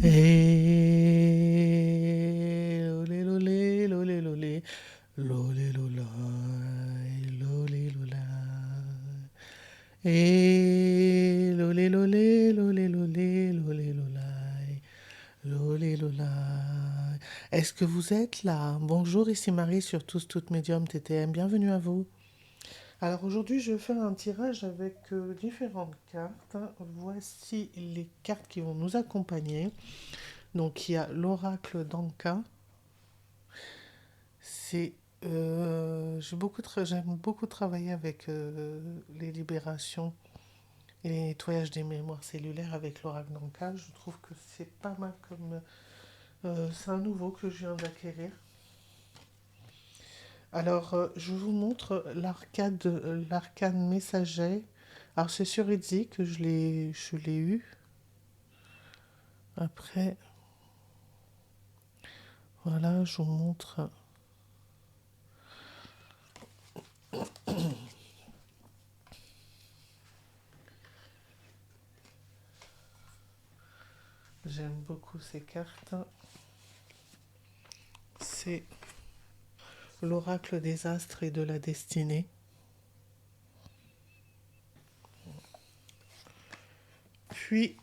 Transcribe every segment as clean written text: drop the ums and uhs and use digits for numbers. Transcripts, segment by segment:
Eh, lolé, lolé, lolé, lolé, lolé, lola, lolé, lola. Eh, lolé, lolé, lolé, lolé, lolé, lola, lolé, lola. Est-ce que vous êtes là? Bonjour, ici Marie sur Tous Toutes Médium TTM. Bienvenue à vous. Alors aujourd'hui, je vais faire un tirage avec différentes cartes. Voici les cartes qui vont nous accompagner. Donc il y a l'oracle d'Anka. C'est j'aime beaucoup travailler avec les libérations et les nettoyages des mémoires cellulaires avec l'oracle d'Anka. Je trouve que c'est pas mal comme c'est un nouveau que je viens d'acquérir. Alors je vous montre l'arcane messager. Alors c'est sur Etsy que je l'ai eu. Après voilà, je vous montre. J'aime beaucoup ces cartes. C'est l'oracle des astres et de la destinée. Puis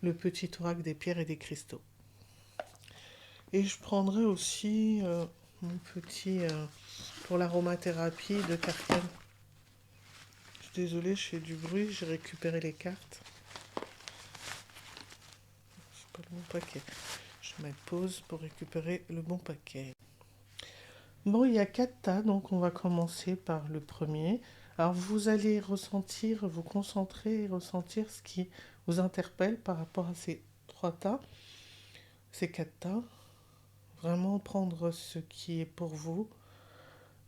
le petit oracle des pierres et des cristaux. Et je prendrai aussi mon petit pour l'aromathérapie de Carten. Je suis désolée, je fais du bruit, j'ai récupéré les cartes. C'est pas le bon paquet. Je mets pause pour récupérer le bon paquet. Bon, il y a 4 tas, donc on va commencer par le premier. Alors vous allez ressentir, vous concentrer et ressentir ce qui vous interpelle par rapport à ces 3 tas, ces 4 tas. Vraiment prendre ce qui est pour vous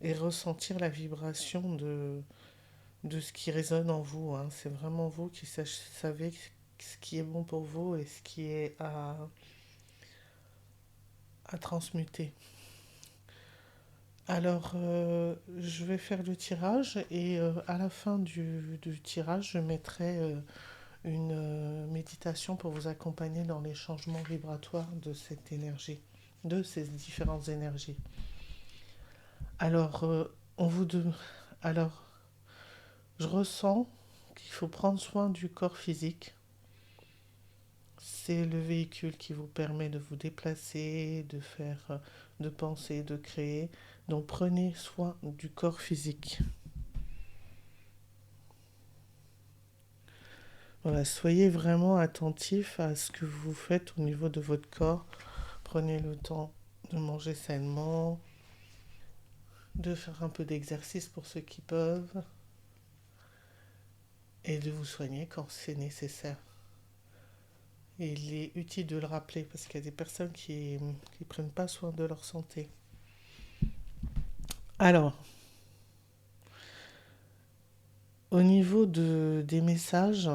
et ressentir la vibration de ce qui résonne en vous, hein. C'est vraiment vous qui savez ce qui est bon pour vous et ce qui est à transmuter. Alors, je vais faire le tirage et à la fin du tirage, je mettrai une méditation pour vous accompagner dans les changements vibratoires de cette énergie, de ces différentes énergies. Alors, alors, je ressens qu'il faut prendre soin du corps physique. C'est le véhicule qui vous permet de vous déplacer, de faire, de penser, de créer. Donc prenez soin du corps physique. Voilà, soyez vraiment attentif à ce que vous faites au niveau de votre corps. Prenez le temps de manger sainement, de faire un peu d'exercice pour ceux qui peuvent et de vous soigner quand c'est nécessaire. Et il est utile de le rappeler parce qu'il y a des personnes qui ne prennent pas soin de leur santé. Alors, au niveau des messages,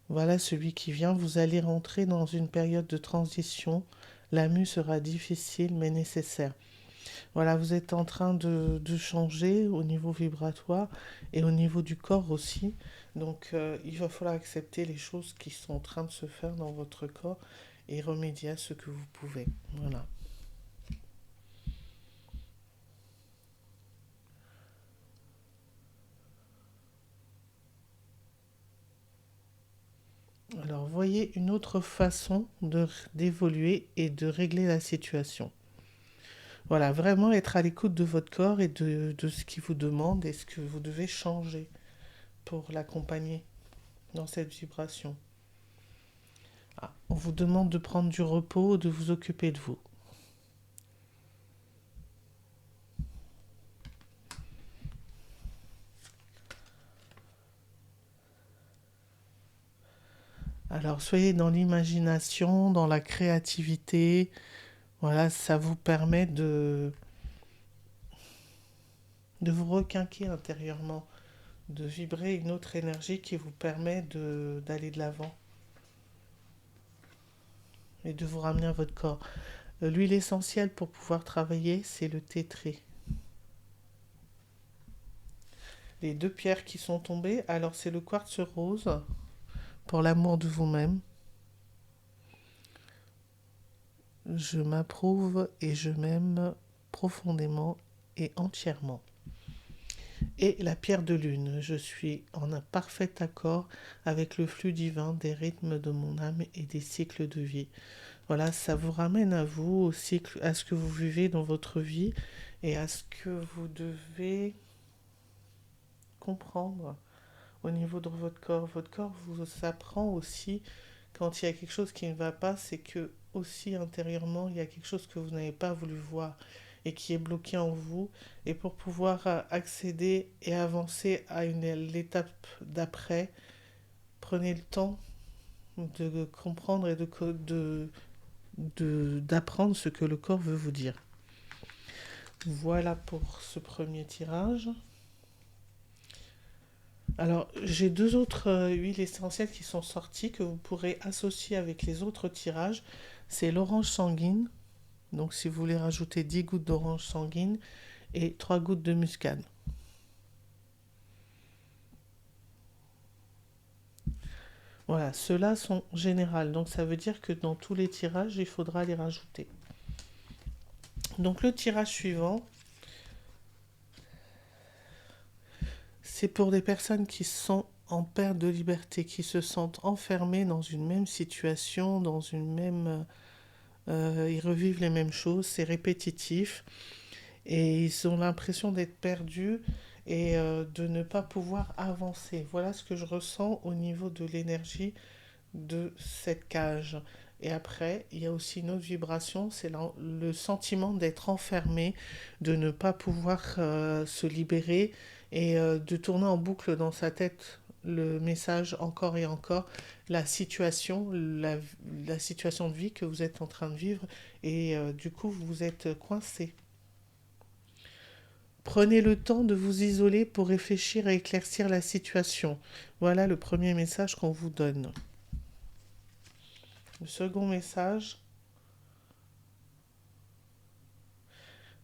voilà celui qui vient. Vous allez rentrer dans une période de transition. La mue sera difficile mais nécessaire. Voilà, vous êtes en train de changer au niveau vibratoire et au niveau du corps aussi. Donc, il va falloir accepter les choses qui sont en train de se faire dans votre corps et remédier à ce que vous pouvez. Voilà. Alors, voyez une autre façon d'évoluer et de régler la situation. Voilà, vraiment être à l'écoute de votre corps et de ce qu'il vous demande et ce que vous devez changer pour l'accompagner dans cette vibration. Ah, on vous demande de prendre du repos, de vous occuper de vous. Alors, soyez dans l'imagination, dans la créativité. Voilà, ça vous permet de vous requinquer intérieurement, de vibrer une autre énergie qui vous permet d'aller de l'avant et de vous ramener à votre corps. L'huile essentielle pour pouvoir travailler, c'est le tétré. Les 2 pierres qui sont tombées, alors c'est le quartz rose pour l'amour de vous-même. Je m'approuve et je m'aime profondément et entièrement. Et la pierre de lune, je suis en un parfait accord avec le flux divin des rythmes de mon âme et des cycles de vie. Voilà, ça vous ramène à vous, au cycle, à ce que vous vivez dans votre vie et à ce que vous devez comprendre au niveau de votre corps. Votre corps vous apprend aussi quand il y a quelque chose qui ne va pas, c'est que aussi intérieurement, il y a quelque chose que vous n'avez pas voulu voir et qui est bloqué en vous. Et pour pouvoir accéder et avancer à l'étape d'après, prenez le temps de comprendre et d'apprendre ce que le corps veut vous dire. Voilà pour ce premier tirage. Alors, j'ai deux autres huiles essentielles qui sont sorties que vous pourrez associer avec les autres tirages. C'est l'orange sanguine. Donc, si vous voulez rajouter 10 gouttes d'orange sanguine et 3 gouttes de muscade. Voilà, ceux-là sont généraux. Donc, ça veut dire que dans tous les tirages, il faudra les rajouter. Donc, le tirage suivant, c'est pour des personnes qui sont en perte de liberté, qui se sentent enfermées dans une même situation, dans une même... ils revivent les mêmes choses, c'est répétitif. Et ils ont l'impression d'être perdus et de ne pas pouvoir avancer. Voilà ce que je ressens au niveau de l'énergie de cette cage. Et après, il y a aussi une autre vibration, c'est le sentiment d'être enfermé, de ne pas pouvoir se libérer et de tourner en boucle dans sa tête le message encore et encore, la situation, la situation de vie que vous êtes en train de vivre et du coup vous êtes coincé. Prenez le temps de vous isoler pour réfléchir et éclaircir la situation. Voilà le premier message qu'on vous donne. Le second message,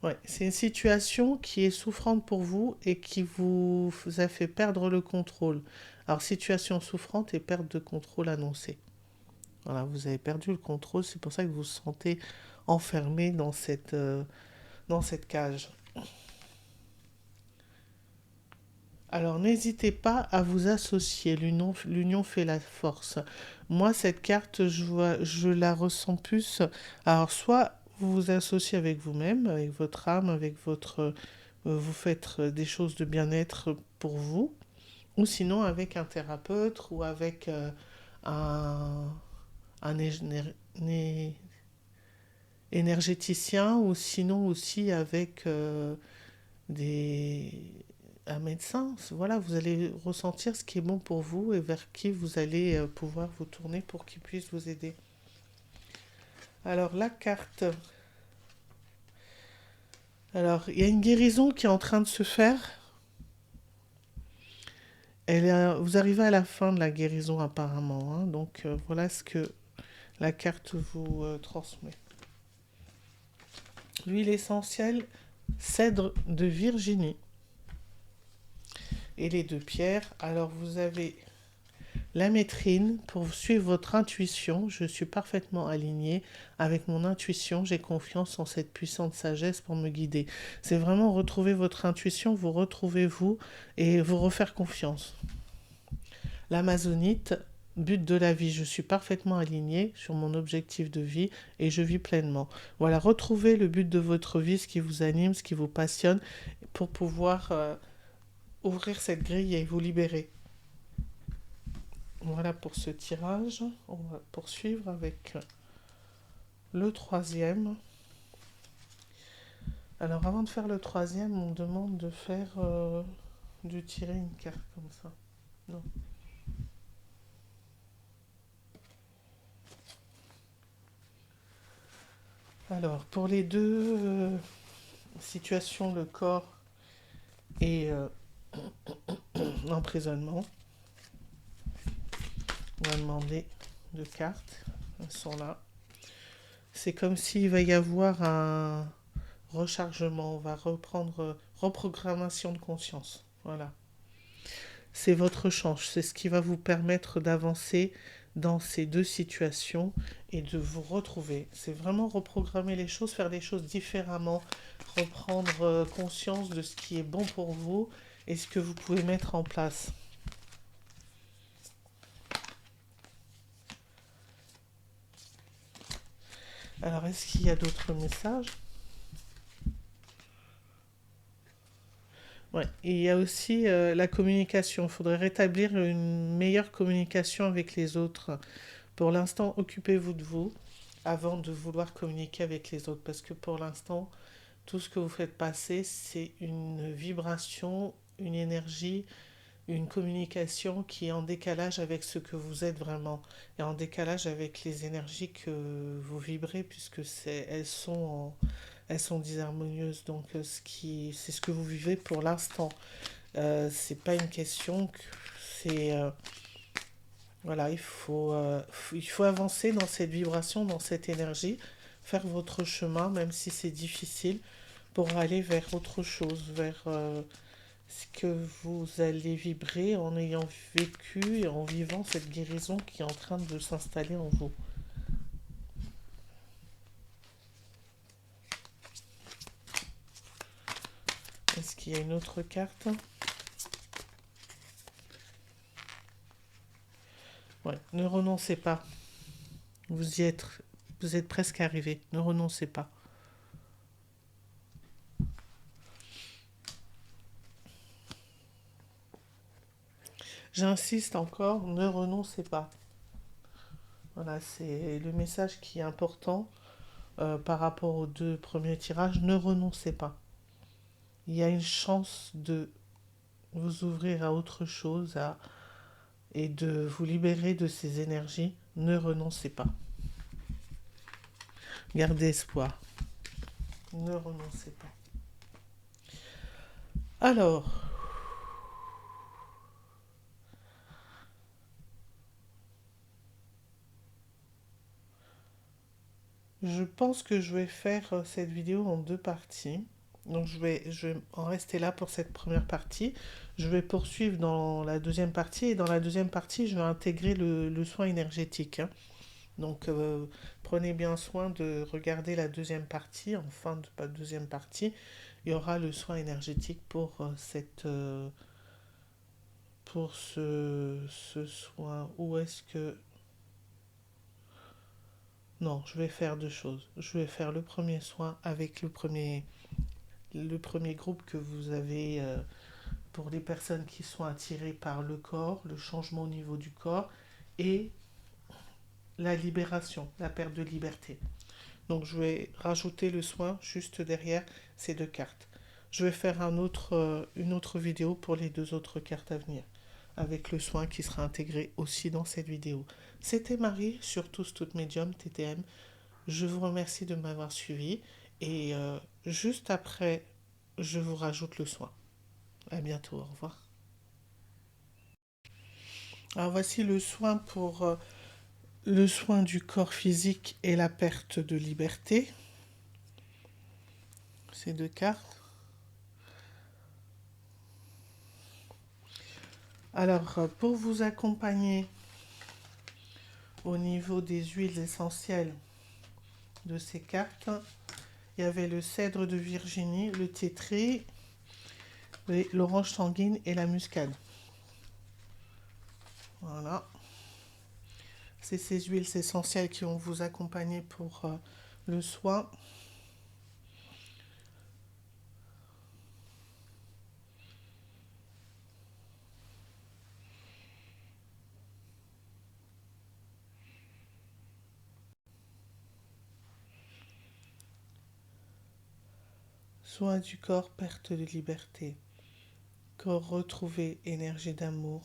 ouais, c'est une situation qui est souffrante pour vous et qui vous a fait perdre le contrôle. Alors, situation souffrante et perte de contrôle annoncée. Voilà, vous avez perdu le contrôle, c'est pour ça que vous vous sentez enfermé dans cette cage. Alors, n'hésitez pas à vous associer. L'union fait la force. Moi, cette carte, je la ressens plus. Alors, soit vous vous associez avec vous-même, avec votre âme, avec votre... vous faites des choses de bien-être pour vous, ou sinon avec un thérapeute ou avec un, un énergéticien, ou sinon aussi avec des un médecin. Voilà, vous allez ressentir ce qui est bon pour vous et vers qui vous allez pouvoir vous tourner pour qu'il puisse vous aider. Alors, la carte. Alors, il y a une guérison qui est en train de se faire. Vous arrivez à la fin de la guérison apparemment. Hein. Donc, voilà ce que la carte vous transmet. L'huile essentielle, cèdre de Virginie. Et les deux pierres. Alors, vous avez la métrine pour suivre votre intuition. Je suis parfaitement alignée avec mon intuition. J'ai confiance en cette puissante sagesse pour me guider. C'est vraiment retrouver votre intuition, vous retrouvez vous et vous refaire confiance. L'amazonite, but de la vie. Je suis parfaitement alignée sur mon objectif de vie et je vis pleinement. Voilà, retrouvez le but de votre vie, ce qui vous anime, ce qui vous passionne pour pouvoir ouvrir cette grille et vous libérer. Voilà pour ce tirage. On va poursuivre avec le troisième. Alors avant de faire le troisième, on me demande de faire de tirer une carte comme ça. Non. Alors pour les deux situations, le corps et l'emprisonnement, on va demander deux cartes. Elles sont là. C'est comme s'il va y avoir un rechargement, on va reprendre reprogrammation de conscience. Voilà. c'est votre chance. C'est ce qui va vous permettre d'avancer dans ces deux situations et de vous retrouver. C'est vraiment reprogrammer les choses, faire les choses différemment, reprendre conscience de ce qui est bon pour vous et ce que vous pouvez mettre en place. Alors, est-ce qu'il y a d'autres messages? Ouais. Et il y a aussi la communication. Il faudrait rétablir une meilleure communication avec les autres. Pour l'instant, occupez-vous de vous avant de vouloir communiquer avec les autres. Parce que pour l'instant, tout ce que vous faites passer, c'est une vibration, une énergie, une communication qui est en décalage avec ce que vous êtes vraiment. Et en décalage avec les énergies que vous vibrez, puisque elles sont disharmonieuses. Donc, c'est ce que vous vivez pour l'instant. C'est pas une question que c'est voilà, il faut avancer dans cette vibration, dans cette énergie, faire votre chemin, même si c'est difficile, pour aller vers autre chose, vers ce que vous allez vibrer en ayant vécu et en vivant cette guérison qui est en train de s'installer en vous. Est-ce qu'il y a une autre carte? Ouais, ne renoncez pas. Vous y êtes, vous êtes presque arrivé. Ne renoncez pas. J'insiste encore, ne renoncez pas. Voilà, c'est le message qui est important par rapport aux deux premiers tirages. Ne renoncez pas. Il y a une chance de vous ouvrir à autre chose et de vous libérer de ces énergies. Ne renoncez pas. Gardez espoir. Ne renoncez pas. Alors, je pense que je vais faire cette vidéo en deux parties. Donc je vais en rester là pour cette première partie. Je vais poursuivre dans la deuxième partie. Et dans la deuxième partie, je vais intégrer le soin énergétique, hein. Donc prenez bien soin de regarder la deuxième partie. En fin de la deuxième partie, il y aura le soin énergétique pour ce soin. Où est-ce que... Non, je vais faire deux choses. Je vais faire le premier soin avec le premier groupe que vous avez pour les personnes qui sont attirées par le corps, le changement au niveau du corps et la libération, la perte de liberté. Donc je vais rajouter le soin juste derrière ces deux cartes. Je vais faire une autre vidéo pour les deux autres cartes à venir, avec le soin qui sera intégré aussi dans cette vidéo. C'était Marie sur Tous Toutes Médium TTM. Je vous remercie de m'avoir suivi et juste après, je vous rajoute le soin. À bientôt, au revoir. Alors voici le soin pour le soin du corps physique et la perte de liberté. Ces deux cartes. Alors, pour vous accompagner au niveau des huiles essentielles de ces cartes, il y avait le cèdre de Virginie, le thé l'orange sanguine et la muscade. Voilà. C'est ces huiles essentielles qui vont vous accompagner pour le soin. Soin du corps, perte de liberté. Corps retrouvé, énergie d'amour,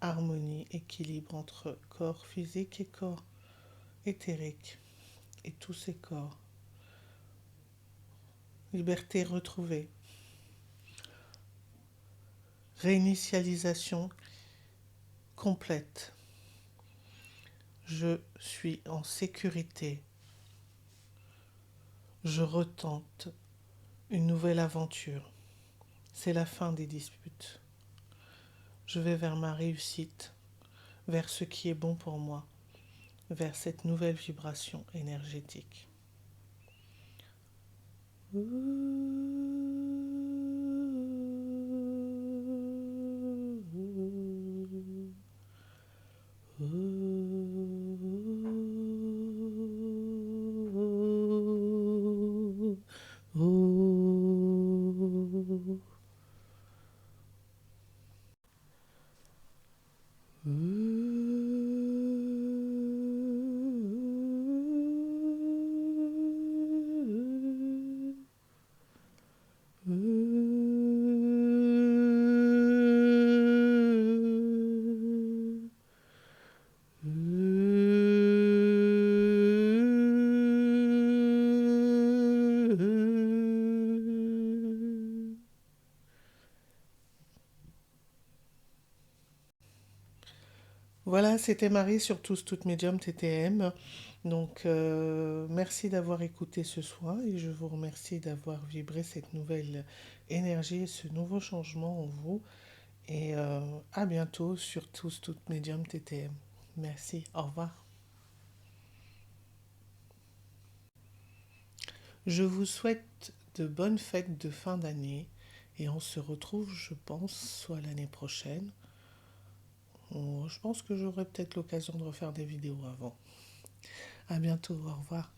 harmonie, équilibre entre corps physique et corps éthérique et tous ces corps. Liberté retrouvée. Réinitialisation complète. Je suis en sécurité. Je retente une nouvelle aventure. C'est la fin des disputes. Je vais vers ma réussite, vers ce qui est bon pour moi, vers cette nouvelle vibration énergétique. Voilà, c'était Marie sur Tous Toutes Médium TTM. Donc, merci d'avoir écouté ce soir et je vous remercie d'avoir vibré cette nouvelle énergie, ce nouveau changement en vous. Et à bientôt sur Tous Toutes Médium TTM. Merci, au revoir. Je vous souhaite de bonnes fêtes de fin d'année et on se retrouve, je pense, soit l'année prochaine. Je pense que j'aurai peut-être l'occasion de refaire des vidéos avant. À bientôt, au revoir.